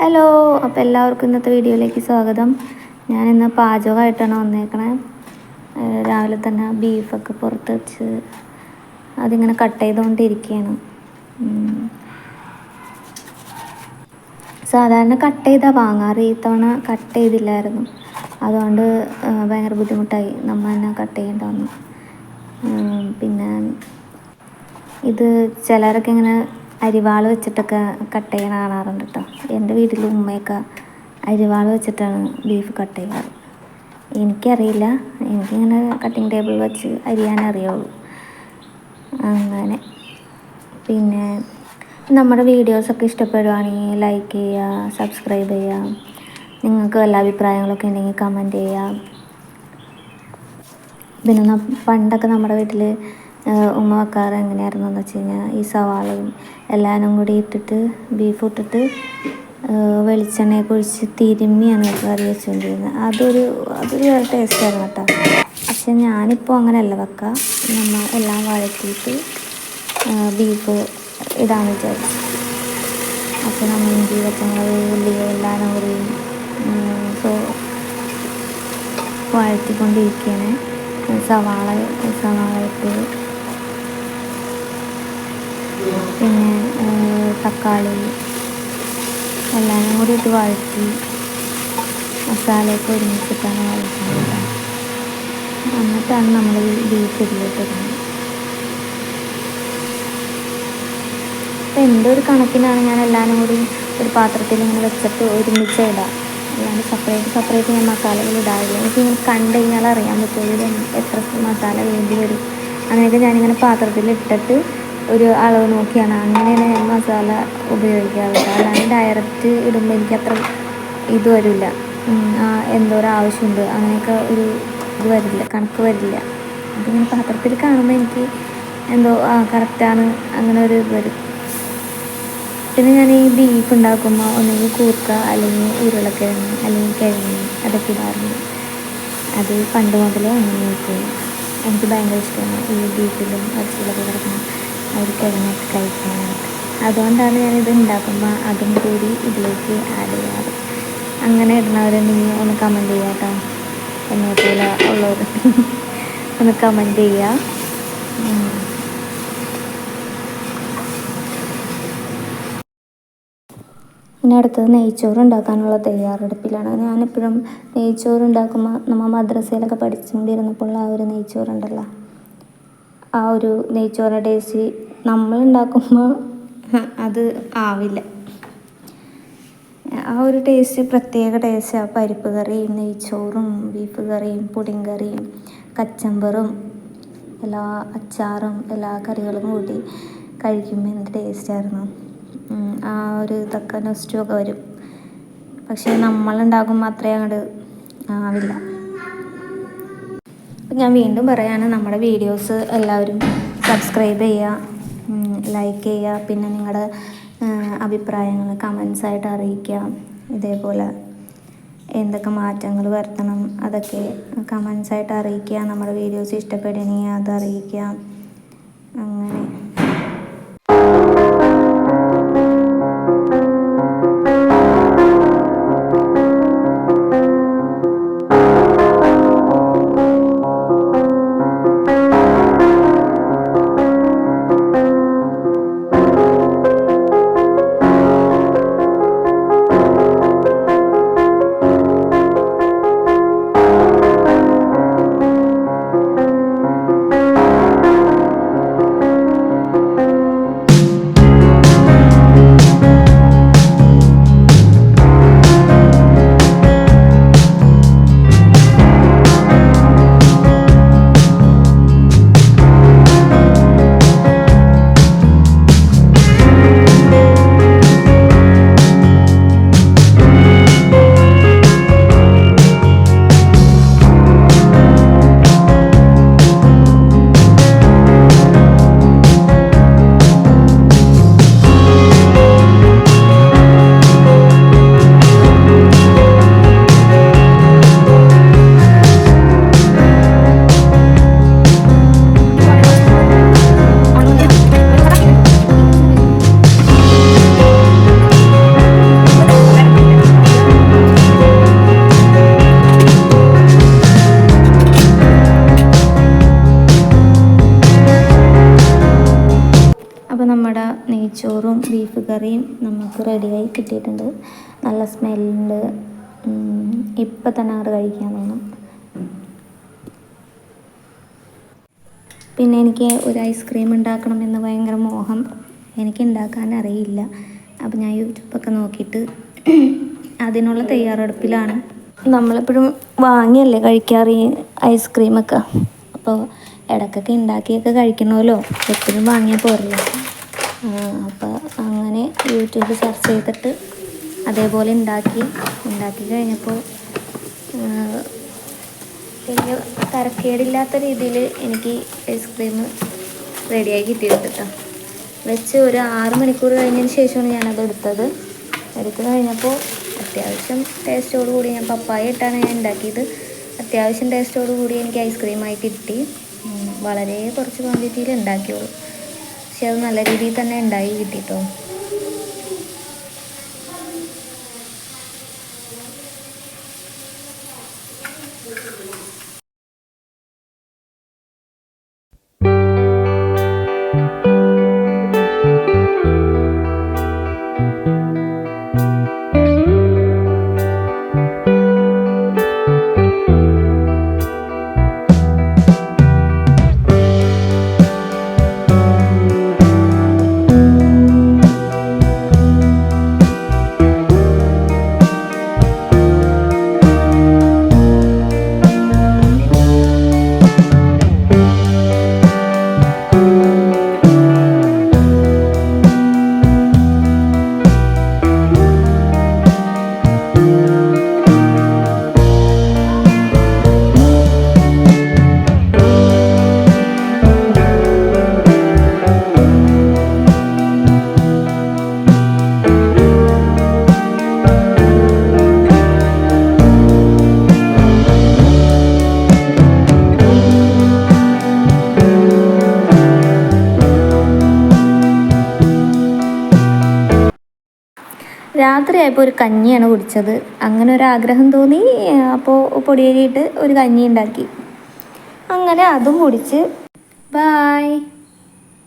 Hello, അപ്പോൾ എല്ലാവർക്കും ഇന്നത്തെ വീഡിയോയിലേക്ക് സ്വാഗതം. ഞാനിന്ന് പാചകമായിട്ടാണ് വന്നേക്കണേ. രാവിലെ തന്നെ ബീഫൊക്കെ പുറത്ത് വെച്ച് അതിങ്ങനെ കട്ട് ചെയ്തുകൊണ്ടിരിക്കുകയാണ്. സാധാരണ കട്ട് ചെയ്താൽ വാങ്ങാറ്, ഈ തവണ കട്ട് ചെയ്തില്ലായിരുന്നു. അതുകൊണ്ട് ഭയങ്കര ബുദ്ധിമുട്ടായി, നമ്മൾ തന്നെ കട്ട് ചെയ്യേണ്ട വന്നു. പിന്നെ ഇത് ചിലരൊക്കെ ഇങ്ങനെ അരിവാൾ വെച്ചിട്ടൊക്കെ കട്ട് ചെയ്യണ കാണാറുണ്ട് കേട്ടോ. എൻ്റെ വീട്ടിൽ ഉമ്മയൊക്കെ അരിവാൾ വെച്ചിട്ടാണ് ബീഫ് കട്ട് ചെയ്യാറ്. എനിക്കറിയില്ല, എനിക്കിങ്ങനെ കട്ടിങ് ടേബിൾ വെച്ച് അരിയാനറിയുള്ളൂ. അങ്ങനെ പിന്നെ നമ്മുടെ വീഡിയോസൊക്കെ ഇഷ്ടപ്പെടുകയാണെങ്കിൽ ലൈക്ക് ചെയ്യുക, സബ്സ്ക്രൈബ് ചെയ്യുക. നിങ്ങൾക്ക് വല്ല അഭിപ്രായങ്ങളൊക്കെ ഉണ്ടെങ്കിൽ കമൻറ്റ് ചെയ്യുക. പിന്നെ പണ്ടൊക്കെ നമ്മുടെ വീട്ടിൽ ഉമ്മ വെക്കാറ് എങ്ങനെയായിരുന്നു എന്ന് വെച്ച് കഴിഞ്ഞാൽ, ഈ സവാളയും എല്ലാവരും കൂടി ഇട്ടിട്ട് ബീഫ് ഇട്ടിട്ട് വെളിച്ചെണ്ണയൊക്കെ ഒഴിച്ച് തിരുമ്മിയാണ് കറി വെച്ചുകൊണ്ടിരുന്നത്. അതൊരു വേറെ ടേസ്റ്റായിരുന്നു കേട്ടോ. പക്ഷെ ഞാനിപ്പോൾ അങ്ങനെയല്ല വെക്കുക. നമ്മൾ എല്ലാം വഴറ്റിയിട്ട് ബീഫ് ഇടാമെന്ന് വിചാരിച്ചു. അപ്പോൾ നമ്മൾ ഇഞ്ചി, പച്ചമുളക്, ഉള്ളി എല്ലാവരും കൂടി വഴറ്റിക്കൊണ്ടിരിക്കുകയാണ്. സവാള ഇട്ട് പിന്നെ തക്കാളി എല്ലാവരും കൂടി ഇട്ട് വഴറ്റി മസാലയൊക്കെ ഒരുമിച്ചിട്ടാണ് വഴറ്റുന്നത്. എന്നിട്ടാണ് നമ്മൾ ബീഫ് ഇതിലിട്ടിരുന്നത്. അപ്പം എൻ്റെ ഒരു കണക്കിനാണ് ഞാൻ എല്ലാവരും കൂടി ഒരു പാത്രത്തിൽ ഇങ്ങനെ വെച്ചിട്ട് ഒരുമിച്ച് ഇടാം. അല്ലാണ്ട് സെപ്പറേറ്റ് ഞാൻ മസാലകൾ ഇടാറില്ല. എനിക്കിങ്ങനെ കണ്ടു കഴിഞ്ഞാൽ അറിയാൻ പറ്റുള്ളൂ എത്ര മസാല വേണ്ടി വരും. അങ്ങനെയൊക്കെ ഞാനിങ്ങനെ പാത്രത്തിൽ ഇട്ടിട്ട് ഒരു അളവ് നോക്കിയാണ് അങ്ങനെയാണ് ഞാൻ മസാല ഉപയോഗിക്കാറുള്ളത്. അല്ലാണ്ട് ഡയറക്റ്റ് ഇടുമ്പോൾ എനിക്കത്ര ഇത് വരില്ല, എന്തോരം ആവശ്യമുണ്ട് അങ്ങനെയൊക്കെ ഒരു ഇത് വരില്ല, കണക്ക് വരില്ല. അതിങ്ങനെ പാത്രത്തിൽ കാണുമ്പോൾ എനിക്ക് എന്തോ കറക്റ്റാണ് അങ്ങനെ ഒരു ഇത് വരും. പിന്നെ ഞാൻ ഈ ബീഫ് ഉണ്ടാക്കുമ്പോൾ ഒന്നെങ്കിൽ കൂർക്ക, അല്ലെങ്കിൽ ഉരുളക്കിഴങ്ങ്, അല്ലെങ്കിൽ കിഴങ്ങ് അതൊക്കെ ഇടാറുണ്ട്. അത് പണ്ട് മുതലേ അങ്ങനെ എനിക്ക് ഭയങ്കര ഇഷ്ടമാണ് ഈ ബീഫിലും ഇറച്ചിയിലൊക്കെ കിടക്കുന്ന ഒരു കിഴങ്ങൊക്കെ കഴിക്കാനായിട്ട്. അതുകൊണ്ടാണ് ഞാനിത് ഉണ്ടാക്കുമ്പോൾ അതും കൂടി ഇതിലേക്ക് ആഡ് ചെയ്യാറ്. അങ്ങനെ ഇടുന്നവരുണ്ടെങ്കിൽ ഒന്ന് കമൻറ്റ് ചെയ്യുക കേട്ടോ. എന്നെപ്പോലെ ഉള്ളവർ ഒന്ന് കമൻറ്റ് ചെയ്യുക. ഇനി അടുത്തത് നെയ്ച്ചോറ് ഉണ്ടാക്കാനുള്ള തയ്യാറെടുപ്പിലാണ്. ഞാനെപ്പോഴും നെയ്ച്ചോറ് ഉണ്ടാക്കുമ്പോൾ നമ്മൾ മദ്രസയിലൊക്കെ പഠിച്ചുകൊണ്ടിരുന്നപ്പോൾ ആ ഒരു നെയ്ച്ചോറുണ്ടല്ലോ, ആ ഒരു നെയ്ച്ചോറിൻ്റെ ടേസ്റ്റ് നമ്മളുണ്ടാക്കുമ്പോൾ അത് ആവില്ല. ആ ഒരു ടേസ്റ്റ് പ്രത്യേക ടേസ്റ്റാണ്. പരിപ്പ് കറിയും നെയ്ച്ചോറും ബീഫ് കറിയും പുഡിൻ കറിയും കച്ചമ്പറും എല്ലാ അച്ചാറും എല്ലാ കറികളും കൂട്ടി കഴിക്കുമ്പോൾ എന്ത് ടേസ്റ്റായിരുന്നു. ആ ഒരു ഇതൊക്കെ നൊസ്റ്റൊക്കെ വരും. പക്ഷേ നമ്മളുണ്ടാക്കുമ്പോൾ അത്രയും അങ്ങോട്ട് ആവില്ല. അപ്പം ഞാൻ വീണ്ടും പറയാണ്, നമ്മുടെ വീഡിയോസ് എല്ലാവരും സബ്സ്ക്രൈബ് ചെയ്യുക, ലൈക്ക് ചെയ്യുക. പിന്നെ നിങ്ങളുടെ അഭിപ്രായങ്ങൾ കമൻസായിട്ട് അറിയിക്കുക. ഇതേപോലെ എന്തൊക്കെ മാറ്റങ്ങൾ വരുത്തണം അതൊക്കെ കമൻസായിട്ട് അറിയിക്കുക. നമ്മുടെ വീഡിയോസ് ഇഷ്ടപ്പെടുകയാണെങ്കിൽ അത് അറിയിക്കുക. അങ്ങനെ കേക്ക് റെഡിയായി കിട്ടിയിട്ടുണ്ട്. നല്ല സ്മെല്ലുണ്ട്. ഇപ്പം തന്നെ അങ്ങോട്ട് കഴിക്കാൻ തോന്നും. പിന്നെ എനിക്ക് ഒരു ഐസ്ക്രീം ഉണ്ടാക്കണമെന്ന് ഭയങ്കര മോഹം. എനിക്ക് ഉണ്ടാക്കാൻ അറിയില്ല. അപ്പോൾ ഞാൻ യൂട്യൂബൊക്കെ നോക്കിയിട്ട് അതിനുള്ള തയ്യാറെടുപ്പിലാണ്. നമ്മളെപ്പോഴും വാങ്ങിയല്ലേ കഴിക്കാറ് ഈ ഐസ്ക്രീമൊക്കെ. അപ്പോൾ ഇടയ്ക്കൊക്കെ ഉണ്ടാക്കിയൊക്കെ കഴിക്കണമല്ലോ, എപ്പോഴും വാങ്ങിയാൽ പോരല്ലോ. അപ്പോൾ അങ്ങനെ യൂട്യൂബ് സെർച്ച് ചെയ്തിട്ട് അതേപോലെ ഉണ്ടാക്കി കഴിഞ്ഞപ്പോൾ വലിയ തരക്കേടില്ലാത്ത രീതിയിൽ എനിക്ക് ഐസ്ക്രീം റെഡിയായി കിട്ടിയിട്ടുണ്ട് കേട്ടോ. വെച്ച് ഒരു 6 മണിക്കൂർ കഴിഞ്ഞതിന് ശേഷമാണ് ഞാനത് എടുത്ത് കഴിഞ്ഞപ്പോൾ അത്യാവശ്യം ടേസ്റ്റോട് കൂടി, ഞാൻ പപ്പായ ഇട്ടാണ് ഞാൻ ഉണ്ടാക്കിയത്, അത്യാവശ്യം ടേസ്റ്റോട് കൂടി എനിക്ക് ഐസ്ക്രീമായി കിട്ടി. വളരെ കുറച്ച് ക്വാണ്ടിറ്റിയിൽ ഉണ്ടാക്കിയുള്ളൂ, പക്ഷെ അത് നല്ല രീതിയിൽ തന്നെ ഉണ്ടായി കിട്ടിട്ടോ. രാത്രിയായപ്പോൾ ഒരു കഞ്ഞിയാണ് കുടിച്ചത്. അങ്ങനെ ഒരു ആഗ്രഹം തോന്നി. അപ്പോൾ പൊടിയരിയിട്ട് ഒരു കഞ്ഞി ഉണ്ടാക്കി. അങ്ങനെ അതും കുടിച്ച്. ബായ്.